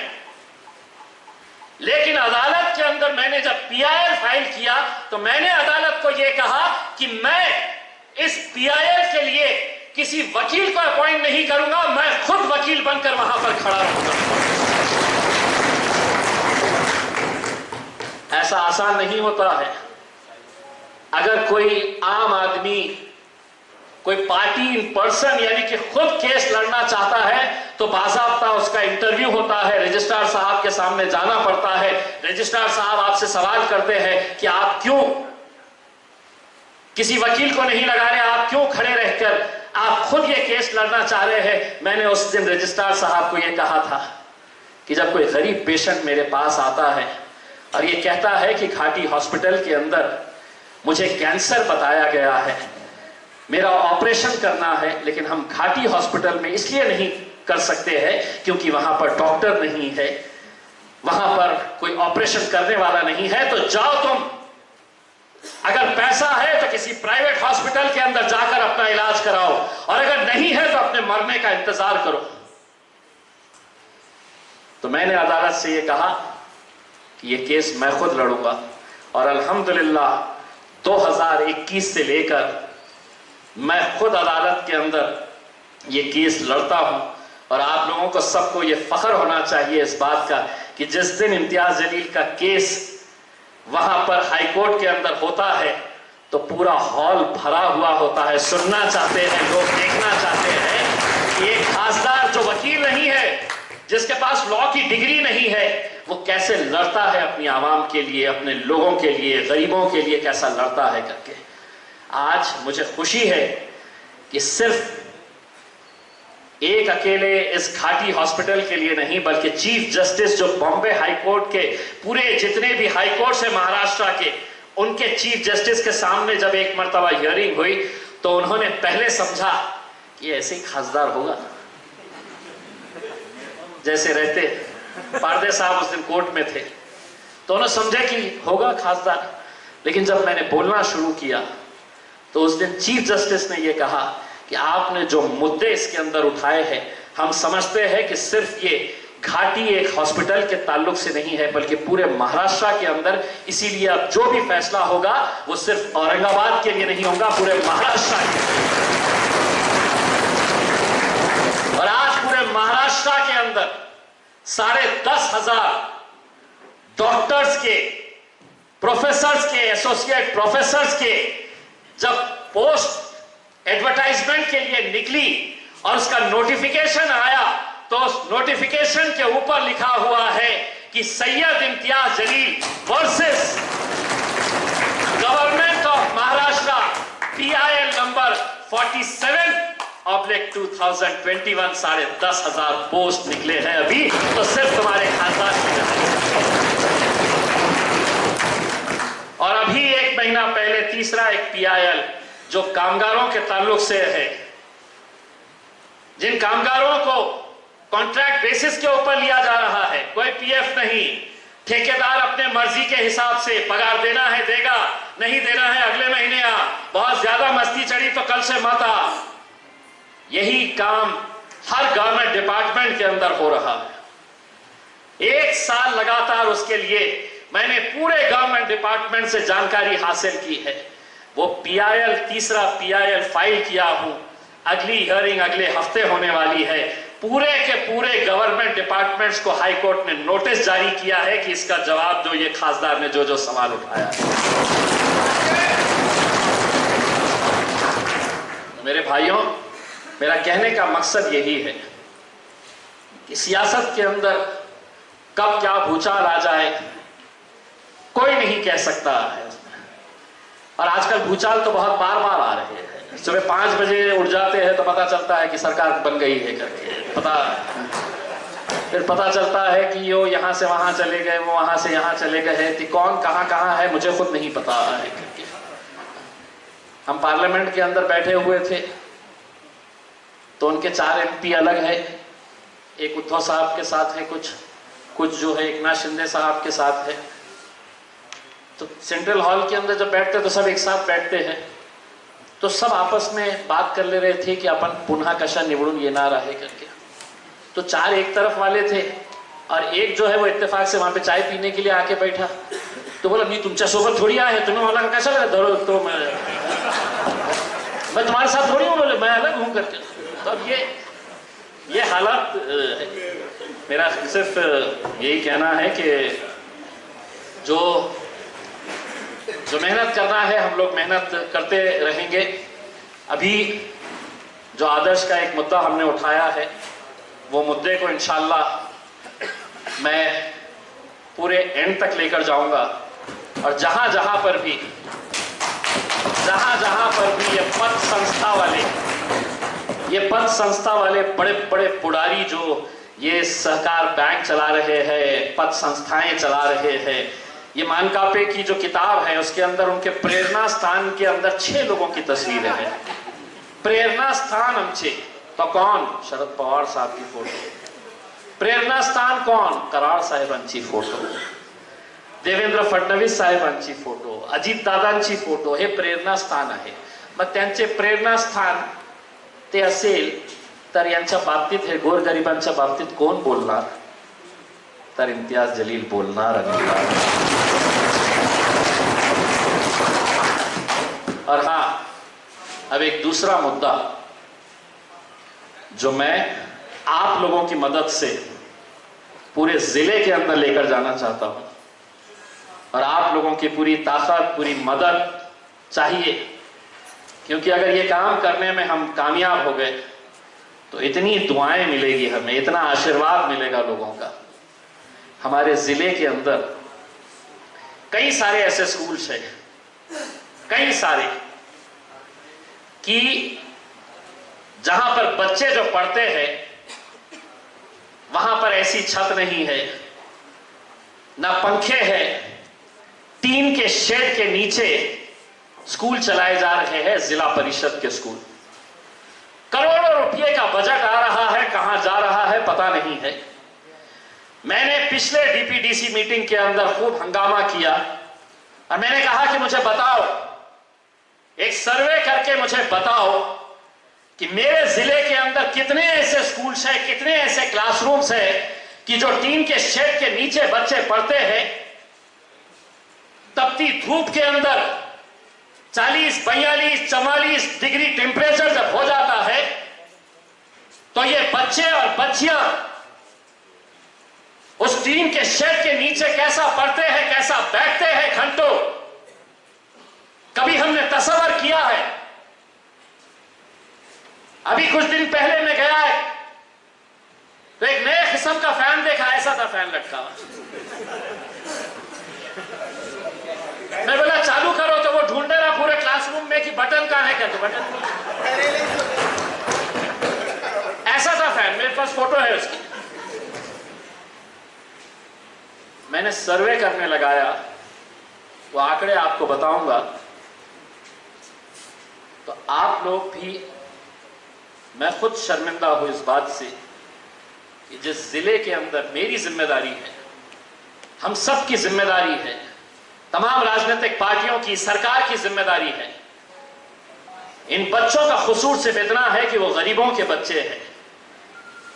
लेकिन अदालत के अंदर मैंने जब PIL फाइल किया तो मैंने अदालत को यह कहा कि मैं इस पीआईएल के लिए किसी वकील को अपॉइंट नहीं करूंगा, मैं खुद वकील बनकर वहां पर खड़ा रहूंगा। ऐसा आसान नहीं होता है। अगर कोई आम आदमी, कोई पार्टी इन पर्सन यानी कि खुद केस लड़ना चाहता है तो बाकायदा उसका इंटरव्यू होता है, रजिस्ट्रार साहब के सामने जाना पड़ता है। रजिस्ट्रार साहब आपसे सवाल करते हैं कि आप क्यों किसी वकील को नहीं लगा रहे, आप क्यों खड़े रहकर आप खुद ये केस लड़ना चाह रहे हैं। मैंने उस दिन रजिस्ट्रार साहब को यह कहा था कि जब कोई गरीब पेशेंट मेरे पास आता है और ये कहता है कि घाटी हॉस्पिटल के अंदर मुझे कैंसर बताया गया है, मेरा ऑपरेशन करना है, लेकिन हम घाटी हॉस्पिटल में इसलिए नहीं कर सकते हैं क्योंकि वहां पर डॉक्टर नहीं है, वहां पर कोई ऑपरेशन करने वाला नहीं है, तो जाओ तुम, अगर पैसा है तो किसी प्राइवेट हॉस्पिटल के अंदर जाकर अपना इलाज कराओ, और अगर नहीं है तो अपने मरने का इंतजार करो। तो मैंने अदालत से यह कहा कि यह केस मैं खुद लड़ूंगा, और अल्हम्दुलिल्लाह 2021 से लेकर मैं खुद अदालत के अंदर ये केस लड़ता हूं। और आप लोगों को सबको ये फख्र होना चाहिए इस बात का कि जिस दिन इम्तियाज जलील का केस वहां पर हाई कोर्ट के अंदर होता है तो पूरा हॉल भरा हुआ होता है। सुनना चाहते हैं लोग, देखना चाहते हैं कि एक खासदार जो वकील नहीं है, जिसके पास लॉ की डिग्री नहीं है, वो कैसे लड़ता है अपनी आवाम के लिए, अपने लोगों के लिए, गरीबों के लिए कैसा लड़ता है करके। आज मुझे खुशी है कि सिर्फ एक अकेले इस घाटी हॉस्पिटल के लिए नहीं, बल्कि चीफ जस्टिस जो बॉम्बे हाई कोर्ट के पूरे जितने भी हाई कोर्ट है महाराष्ट्र के, उनके चीफ जस्टिस के सामने जब एक मर्तबा हियरिंग हुई तो उन्होंने पहले समझा कि ऐसे ही खासदार होगा जैसे रहते। पारदे साहब उस दिन कोर्ट में थे तो उन्होंने समझा कि होगा खासदार, लेकिन जब मैंने बोलना शुरू किया तो उस दिन चीफ जस्टिस ने यह कहा कि आपने जो मुद्दे इसके अंदर उठाए हैं, हम समझते हैं कि सिर्फ ये घाटी एक हॉस्पिटल के ताल्लुक से नहीं है बल्कि पूरे महाराष्ट्र के अंदर, इसीलिए अब जो भी फैसला होगा वो सिर्फ औरंगाबाद के लिए नहीं होगा, पूरे महाराष्ट्र के लिए। और आज पूरे महाराष्ट्र के अंदर 10,500 डॉक्टर्स के, प्रोफेसर्स के, एसोसिएट प्रोफेसर्स के जब पोस्ट एडवर्टाइजमेंट के लिए निकली और उसका नोटिफिकेशन आया तो उस नोटिफिकेशन के ऊपर लिखा हुआ है कि Syed Imtiaz Jaleel versus government of Maharashtra PIL number 47/2021। 10,500 post निकले हैं अभी, तो सिर्फ तुम्हारे खानदान की। और अभी 1 महीना पहले तीसरा एक PIL जो कामगारों के ताल्लुक से है, जिन कामगारों को कॉन्ट्रैक्ट बेसिस के ऊपर लिया जा रहा है, कोई PF नहीं, ठेकेदार अपने मर्जी के हिसाब से पगार देना है देगा, नहीं देना है अगले महीने आ, बहुत ज्यादा मस्ती चढ़ी तो कल से मत आ। यही काम हर गवर्नमेंट डिपार्टमेंट के अंदर हो रहा है। 1 साल लगातार उसके लिए मैंने पूरे गवर्नमेंट डिपार्टमेंट से जानकारी हासिल की है। वो PIL, तीसरा PIL फाइल किया हूं। अगली हियरिंग अगले हफ्ते होने वाली है। पूरे के पूरे गवर्नमेंट डिपार्टमेंट्स को हाई कोर्ट ने नोटिस जारी किया है कि इसका जवाब दो, ये खासदार ने जो जो सवाल उठाया है। मेरे भाइयों, मेरा कहने का मकसद यही है कि सियासत के अंदर कब क्या भूचाल आ जाए कोई नहीं कह सकता है। और आजकल भूचाल तो बहुत बार बार आ रहे हैं। सुबह 5 बजे उठ जाते हैं तो पता चलता है कि सरकार बन गई है करके, फिर पता चलता है कि यो यहाँ से वहाँ चले गए, वो वहाँ से यहाँ चले गए हैं, कि कौन कहाँ है मुझे खुद नहीं पता है करके। हम पार्लियामेंट के अंदर बैठे हुए थे तो उनके 4 MP अलग है, एक उद्धव साहब के साथ है, कुछ जो है एकनाथ शिंदे साहब के साथ है। तो सेंट्रल हॉल के अंदर जब बैठते तो सब एक साथ बैठते हैं, तो सब आपस में बात कर ले रहे थे कि अपन पुनः कशा निवडून येणार आहे करके। तो 4 एक तरफ वाले थे और एक जो है वो इत्तेफाक से वहां पे चाय पीने के लिए आके बैठा। तो बोला मी तुमच्या सोबत थोडी आहे, तुम्ही मला कशाला धरो, तो मैं तुम्हारे साथ थोड़ी हूं, बोले मैं अलग हूं करके। तो अब ये हालात मेरा सिर्फ यही कहना है कि जो मेहनत करना है हम लोग मेहनत करते रहेंगे। अभी जो आदर्श का एक मुद्दा हमने उठाया है, वो मुद्दे को इंशाअल्लाह मैं पूरे एंड तक लेकर जाऊंगा, और जहां जहां पर भी ये पद संस्था वाले बड़े बड़े पुडारी जो ये सहकार बैंक चला रहे हैं, पद संस्थाएं चला रहे हैं, ये मानकापे की जो किताब है उसके अंदर उनके प्रेरणा स्थान के अंदर 6 लोगों की तस्वीरें हैं। प्रेरणा स्थान आमचे तो कौन? शरद पवार साहब की फोटो। प्रेरणा स्थान कोण? कराड साहेबांची फोटो, देवेंद्र फडणवीस साहेबांची फोटो, अजित दादांची फोटो, हे प्रेरणा स्थान आहे। मग त्यांचे प्रेरणा स्थान ते असेल तर यांच्या बाबतीत, हे गोरगरिबांच्या बाबतीत कोण बोलणार? तर इम्तियाज जलील बोलणार। और हाँ, अब एक दूसरा मुद्दा जो मैं आप लोगों की मदद से पूरे जिले के अंदर लेकर जाना चाहता हूं, और आप लोगों की पूरी ताकत, पूरी मदद चाहिए, क्योंकि अगर ये काम करने में हम कामयाब हो गए तो इतनी दुआएं मिलेगी हमें, इतना आशीर्वाद मिलेगा लोगों का। हमारे जिले के अंदर कई सारे ऐसे स्कूल्स हैं, कई सारे, कि जहां पर बच्चे जो पढ़ते हैं वहां पर ऐसी छत नहीं है, ना पंखे हैं, टीन के शेड के नीचे स्कूल चलाए जा रहे हैं, जिला परिषद के स्कूल। करोड़ों रुपए का बजट आ रहा है, कहां जा रहा है पता नहीं है। मैंने पिछले डीपीडीसी मीटिंग के अंदर खूब हंगामा किया और मैंने कहा कि मुझे बताओ, एक सर्वे करके मुझे बताओ कि मेरे जिले के अंदर कितने ऐसे स्कूल्स हैं, कितने ऐसे क्लासरूम्स हैं कि जो टीन के शेड के नीचे बच्चे पढ़ते हैं। तपती धूप के अंदर 40, 42, 44 डिग्री टेम्परेचर जब हो जाता है तो ये बच्चे और बच्चियां उस टीन के शेड के नीचे कैसा पढ़ते हैं, कैसा बैठते हैं घंटों, कभी हमने तस्वर किया है? अभी कुछ दिन पहले मैं गया है तो एक नए किस्म का फैन देखा, ऐसा था फैन लटका। मैं बोला चालू करो, तो वो ढूंढ रहा पूरे क्लासरूम में कि बटन कहां है, क्या तो बटन, ऐसा था फैन, मेरे पास फोटो है उसकी। मैंने सर्वे करने लगाया, वो आंकड़े आपको बताऊंगा, तो आप लोग भी, मैं खुद शर्मिंदा हूं इस बात से कि जिस जिले के अंदर मेरी जिम्मेदारी है, हम सब की जिम्मेदारी है, तमाम राजनीतिक पार्टियों की, सरकार की जिम्मेदारी है, इन बच्चों का कसूर सिर्फ इतना है कि वो गरीबों के बच्चे हैं,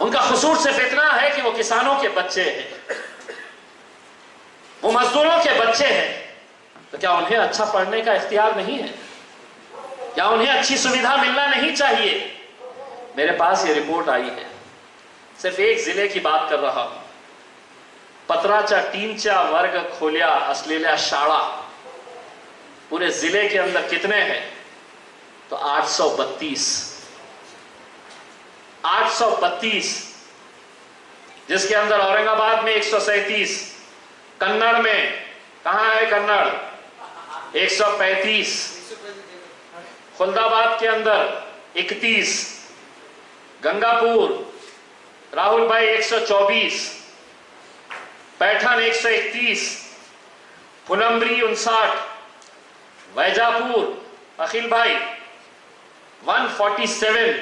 उनका कसूर सिर्फ इतना है कि वो किसानों के बच्चे हैं, वो मजदूरों के बच्चे हैं। तो क्या उन्हें अच्छा पढ़ने का इख्तियार नहीं है? क्या उन्हें अच्छी सुविधा मिलना नहीं चाहिए? मेरे पास ये रिपोर्ट आई है, सिर्फ एक जिले की बात कर रहा हूं, पत्राचा 3च्या वर्ग खोल्या असलेल्या शाळा पूरे जिले के अंदर कितने हैं? तो 832, 832, जिसके अंदर औरंगाबाद में 137, कन्नड़ में, कहां है कन्नड़, 135, खुलदाबाद के अंदर 31, गंगापुर राहुल भाई 124, पैठन 131, फुलंब्री 59, वैजापुर अखिल भाई 147,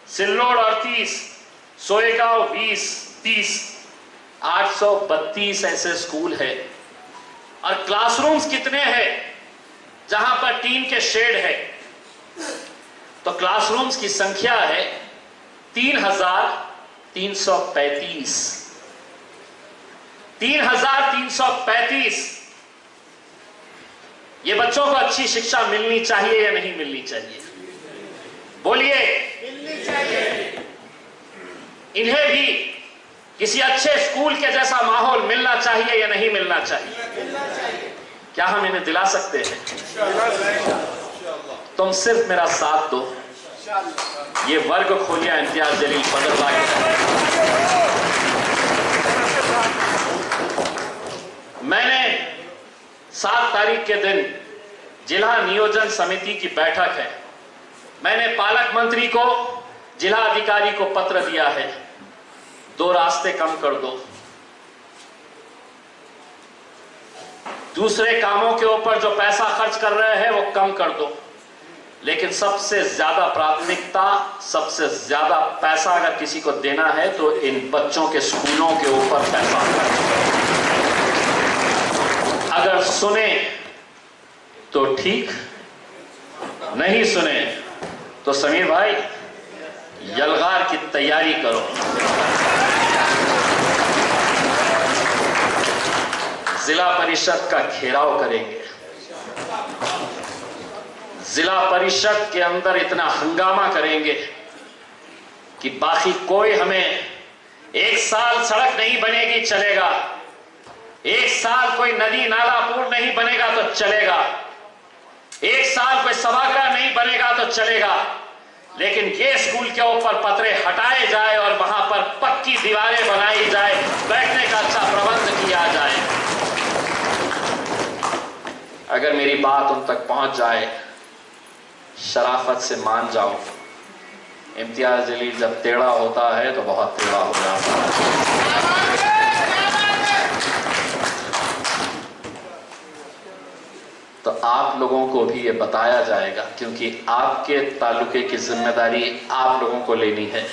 सिल्लोड 38, सोएगांव 20, 30, 832 ऐसे स्कूल है। और क्लासरूम्स कितने हैं जहां पर टीन के शेड है? तो क्लासरूम्स की संख्या है 3335, 3335। ये बच्चों को अच्छी शिक्षा मिलनी चाहिए या नहीं मिलनी चाहिए? बोलिए। मिलनी चाहिए। इन्हें भी किसी अच्छे स्कूल के जैसा माहौल मिलना चाहिए या नहीं मिलना चाहिए? मिलना चाहिए। क्या हम इन्हें दिला सकते हैं? तुम सिर्फ मेरा साथ दो। ये वर्ग खोलिया इम्तियाज जलील फजलुल्लाह के। मैंने 7 तारीख के दिन जिला नियोजन समिति की बैठक है, मैंने पालक मंत्री को, जिला अधिकारी को पत्र दिया है, 2 रास्ते कम कर दो, दूसरे कामों के ऊपर जो पैसा खर्च कर रहे हैं वो कम कर दो, लेकिन सबसे ज्यादा प्राथमिकता, सबसे ज्यादा पैसा अगर किसी को देना है तो इन बच्चों के स्कूलों के ऊपर पैसा खर्च करो। अगर सुने तो ठीक, नहीं सुने तो समीर भाई यलगार की तैयारी करो। जिला परिषद का घेराव करेंगे, जिला परिषद के अंदर इतना हंगामा करेंगे कि बाकी कोई हमें 1 साल सड़क नहीं बनेगी चलेगा, 1 साल कोई नदी नाला पुल नहीं बनेगा तो चलेगा, 1 साल कोई सभागार नहीं बनेगा तो चलेगा, लेकिन ये स्कूल के ऊपर पतरे हटाए जाए और वहां पर पक्की दीवारें बनाई जाए, बैठने का अच्छा प्रबंध किया जाए। अगर मेरी बात उन तक पहुंच जाए, शराफत से मान जाओ, इम्तियाज जलील जब टेढ़ा होता है तो बहुत टेढ़ा हो जाता है। तो आप लोगों को भी ये बताया जाएगा, क्योंकि आपके तालुके की जिम्मेदारी आप लोगों को लेनी है।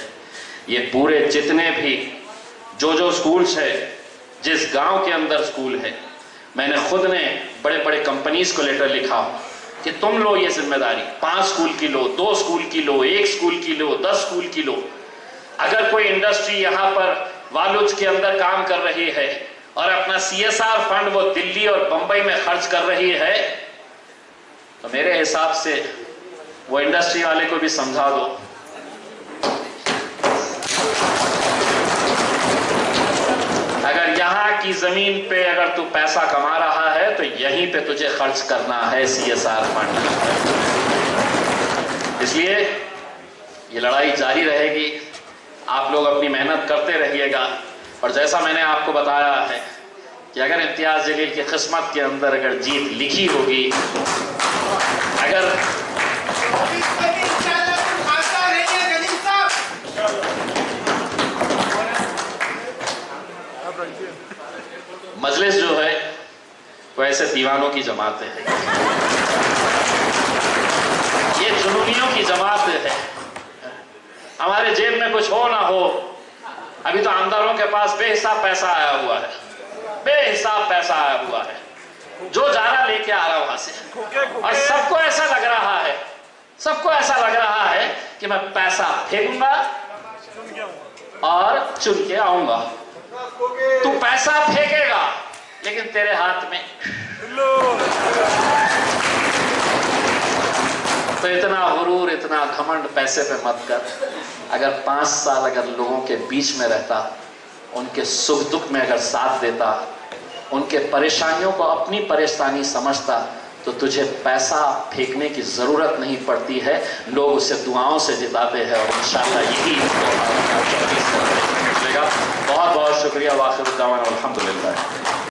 ये पूरे जितने भी जो स्कूल्स है, जिस गांव के अंदर स्कूल है, मैंने खुद ने बड़े बड़े कंपनीज को लेटर लिखा कि तुम लो ये जिम्मेदारी, 5 स्कूल की लो, 2 स्कूल की लो, 1 स्कूल की लो, 10 स्कूल की लो। अगर कोई इंडस्ट्री यहाँ पर वालुज के अंदर काम कर रही है और अपना CSR फंड वो दिल्ली और बंबई में खर्च कर रही है, तो मेरे हिसाब से वो इंडस्ट्री वाले को भी समझा दो अगर यहाँ की जमीन पे अगर तू पैसा कमा रहा है तो यहीं पे तुझे खर्च करना है CSR फंड। इसलिए ये लड़ाई जारी रहेगी, आप लोग अपनी मेहनत करते रहिएगा। और जैसा मैंने आपको बताया है कि अगर इम्तियाज जलील की किस्मत के अंदर अगर जीत लिखी होगी, अगर मजलिस जो है वो ऐसे दीवानों की जमात है, ये जुनूनियों की जमात है। हमारे जेब में कुछ हो ना हो, अभी तो आमदारों के पास बेहिसाब पैसा आया हुआ है, बेहिसाब पैसा आया हुआ है, जो जा रहा लेके आ रहा वहां से, और सबको ऐसा लग रहा है, सबको ऐसा लग रहा है कि मैं पैसा फेंकूंगा और चुन के आऊंगा। तू पैसा फेंकेगा लेकिन तेरे हाथ में तो इतना गुरूर, इतना घमंड पैसे पे मत कर। अगर 5 साल अगर लोगों के बीच में रहता, उनके सुख दुख में अगर साथ देता, उनके परेशानियों को अपनी परेशानी समझता, तो तुझे पैसा फेंकने की जरूरत नहीं पड़ती है, लोग उसे दुआओं से जिताते हैं। और इंशाअल्लाह यही बहुत बहुत शुक्रिया। वाखिर दावाना अल्हम्दुलिल्लाह।